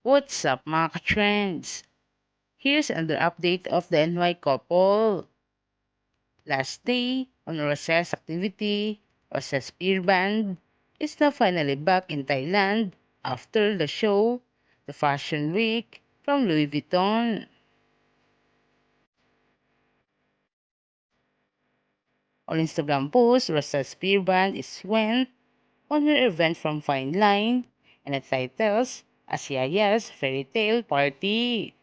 What's up mga ka-trends? Here's another update of the NY couple. Last day on recess activity, Rosa's Spear Band is now finally back in Thailand after the show, the Fashion Week from Louis Vuitton. On Instagram post, Rosa's Spear Band is went on her event from Fine Line and the titles Asia's Fairy Tale Party.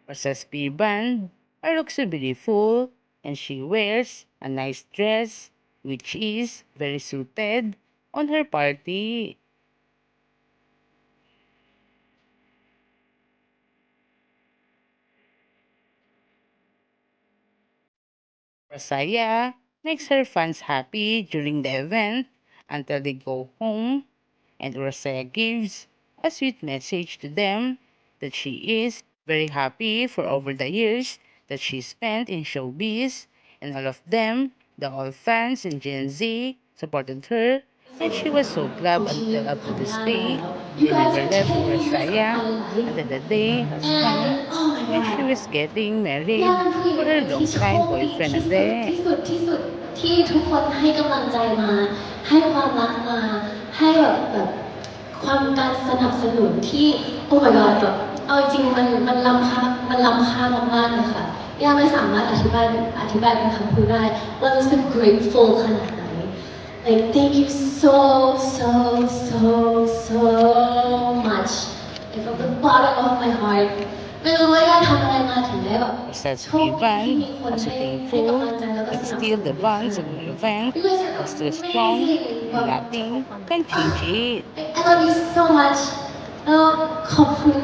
Rosa's spear band. Her looks so beautiful, and she wears a nice dress, which is very suited on her party. Rosaya makes her fans happy during the event until they go home, and Rosaya gives a sweet message to them that she is very happy for over the years that she spent in showbiz, and all of them, the all fans in Gen Z, supported her, and she was so glad until up to this day. You She guys never are left 10 years of Rosaya my life. until the day has And come oh my when she god. was getting ย่า married เป็นผู้หญิง to คนห her นึ่งที่โช longtime คดี boyfriend ที่สุด Ade. ที่สุดที่สุดที่ทุกคนให้กำลังใจมาให้ความรักมาให้แบบความการสนับสนุนที่โอ้ my god แบบเอาจริงๆมันล้ำค่ามากๆเลยค่ะย่าไม่สามารถอธิบายเป็นคำพูดได้ว่ารู้สึก grateful ขนาดไหน like thank you so much like from the bottom of my heart ไม่รู้ว่าย่าทำอะไรมาถึงได้แบบ Besides โชค Beer ดีที่ Band, มีคน also ให้กำลั thankful งใจแล้วก็ส that นับส still นุ the นขนาด bonds of นี้ the event You guys are was too strong amazing and nothing can change it. I love you so much แล้วขอบคุณ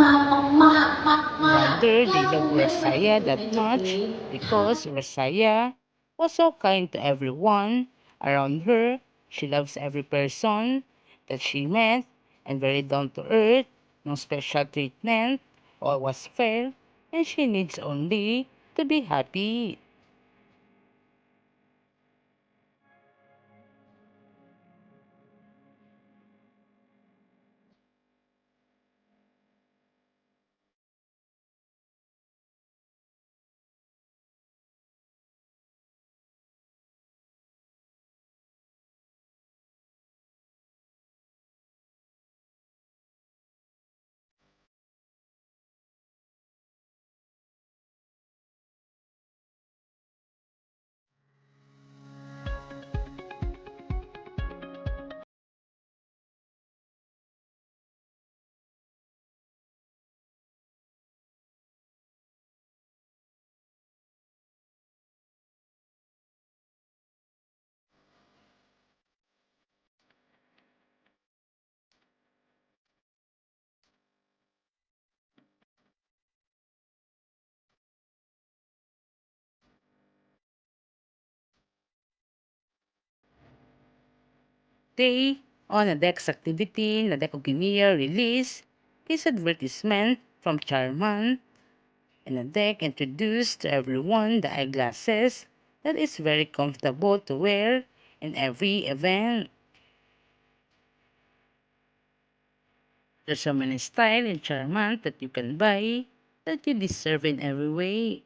มากๆNo ๆ wonder ย่า they คง love ไม่ได้มาถึง Rosaya ใน that จุดนี้ much ถ้า because Rosaya was so kind to everyone around her. She loves every person that she met and very down to earth, no special treatment, all was fair, and she needs only to be happy. Day on a Dex activity na Decoginia release his advertisement from Charman, and the deck introduced to everyone the eyeglasses that is very comfortable to wear in every event. There's so many style in Charman that you can buy that you deserve in every way.